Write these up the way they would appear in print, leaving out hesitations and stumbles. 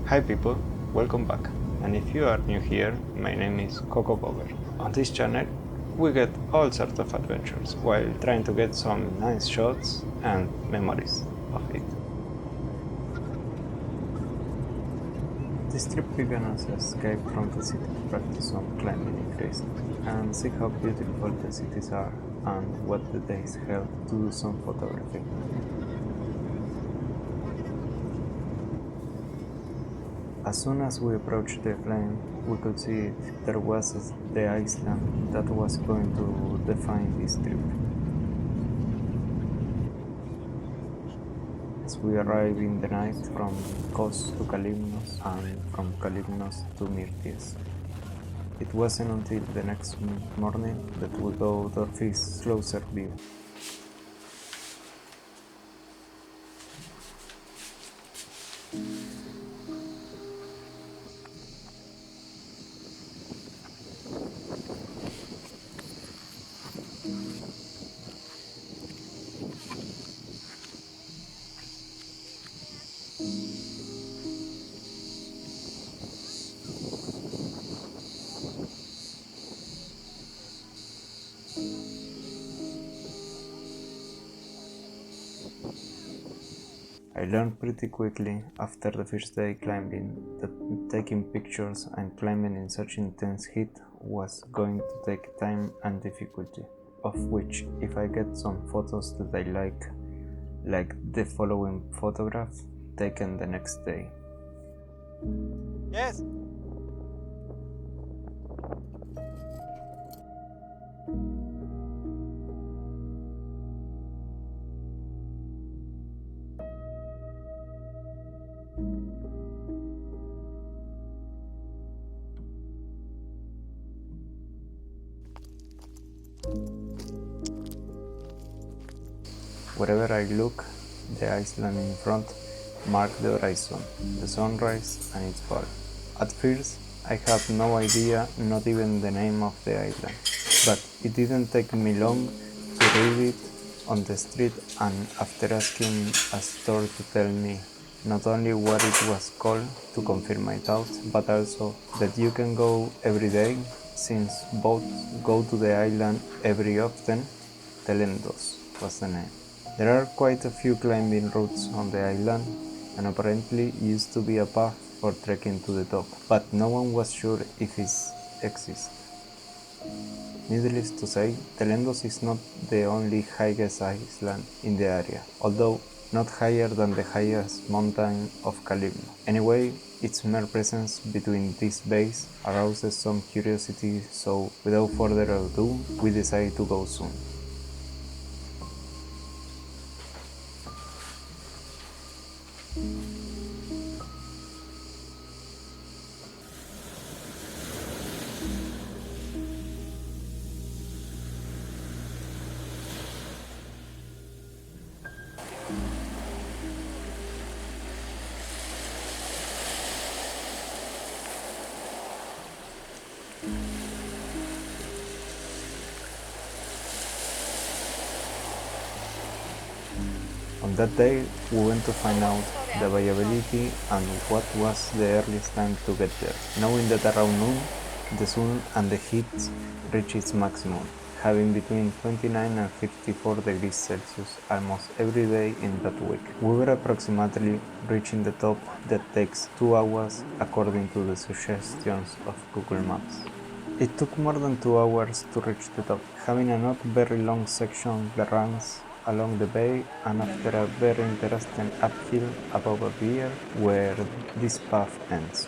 Hi people, welcome back. And if you are new here, my name is Coco. On this channel, we get all sorts of adventures while trying to get some nice shots and memories of it. This trip began as an escape from the city to practice some climbing in Greece and see how beautiful the cities are and what the days held to do some photography. As soon as we approached the flame, we could see there was the island that was going to define this trip. As we arrived in the night from Kos to Kalimnos and from Kalimnos to Myrties. It wasn't until the next morning that we got our first closer view. I learned pretty quickly after the first day climbing that taking pictures and climbing in such intense heat was going to take time and difficulty, of which if I get some photos that I like the following photograph taken the next day. Yes. Wherever I look, the island in front marked the horizon, the sunrise and its fall. At first, I had no idea, not even the name of the island, but it didn't take me long to read it on the street and after asking a store to tell me not only what it was called to confirm my doubts, but also that you can go every day since boats go to the island every often. Telendos was the name. There are quite a few climbing routes on the island, and apparently used to be a path for trekking to the top, but no one was sure if it exists. Needless to say, Telendos is not the only highest island in the area, although not higher than the highest mountain of Kalimnos. Anyway, its mere presence between these bays arouses some curiosity, so without further ado, we decided to go soon. On that day, we went to find out the viability and what was the earliest time to get there, knowing that around noon, the sun and the heat reach its maximum, having between 29 and 54 degrees Celsius almost every day in that week. We were approximately reaching the top that takes 2 hours according to the suggestions of Google Maps. It took more than 2 hours to reach the top, having a not very long section that runs along the bay and after a very interesting uphill above a pier where this path ends.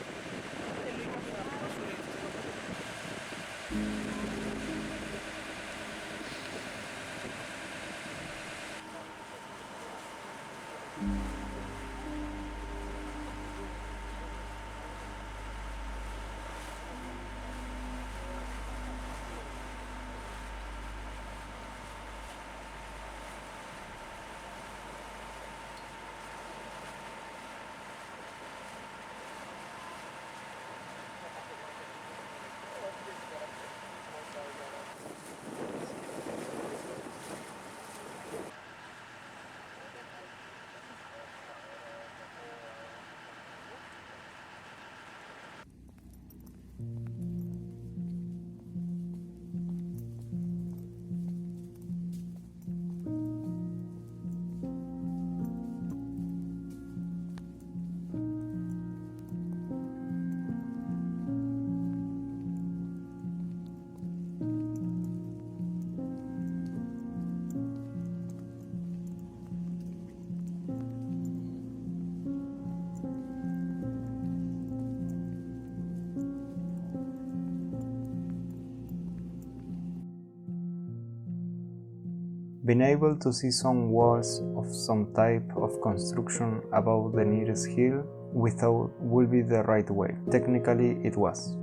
Being able to see some walls of some type of construction above the nearest hill we thought would be the right way. Technically it was.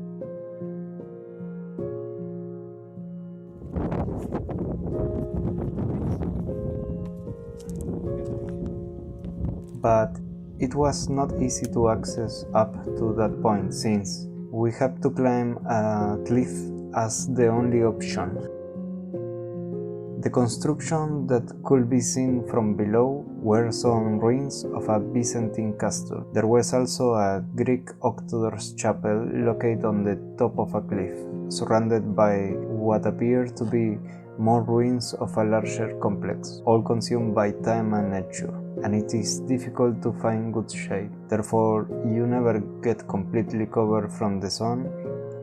But it was not easy to access up to that point since we had to climb a cliff as the only option. The construction that could be seen from below were some ruins of a Byzantine castle. There was also a Greek Orthodox chapel located on the top of a cliff, surrounded by what appeared to be more ruins of a larger complex, all consumed by time and nature, and it is difficult to find good shade. Therefore, you never get completely covered from the sun.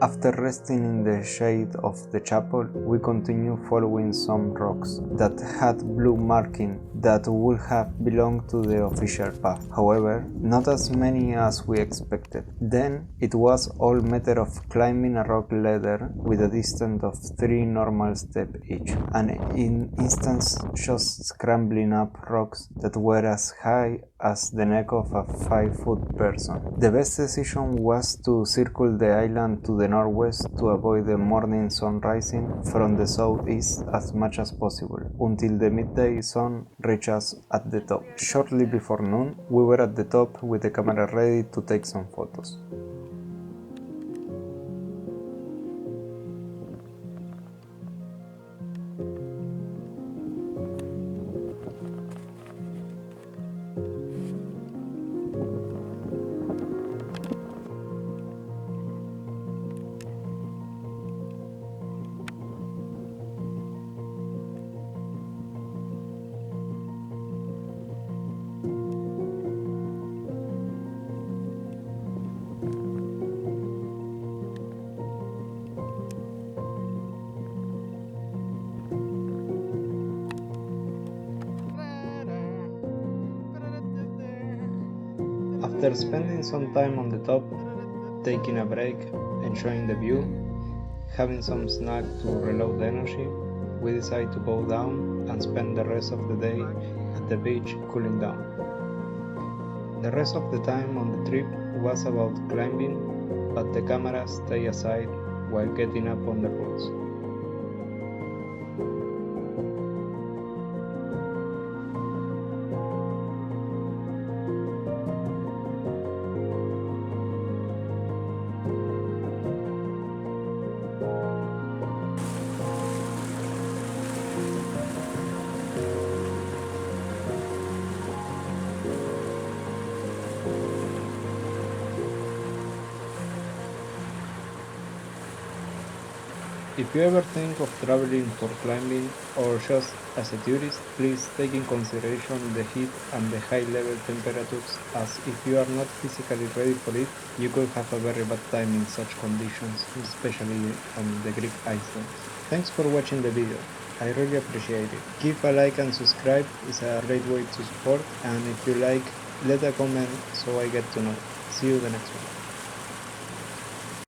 After resting in the shade of the chapel, we continued following some rocks that had blue marking that would have belonged to the official path. However, not as many as we expected. Then it was all matter of climbing a rock ladder with a distance of 3 normal steps each, and in instance just scrambling up rocks that were as high as the neck of a 5-foot person. The best decision was to circle the island to the northwest to avoid the morning sun rising from the southeast as much as possible, until the midday sun reached us at the top. Shortly before noon, we were at the top with the camera ready to take some photos. After spending some time on the top, taking a break, enjoying the view, having some snack to reload the energy, we decided to go down and spend the rest of the day at the beach cooling down. The rest of the time on the trip was about climbing, but the camera stayed aside while getting up on the roots. If you ever think of traveling for climbing or just as a tourist, please take in consideration the heat and the high level temperatures, as if you are not physically ready for it, you could have a very bad time in such conditions, especially on the Greek islands. Thanks for watching the video. I really appreciate it. Give a like and subscribe, it's a great way to support, and if you like, let a comment so I get to know. See you the next one.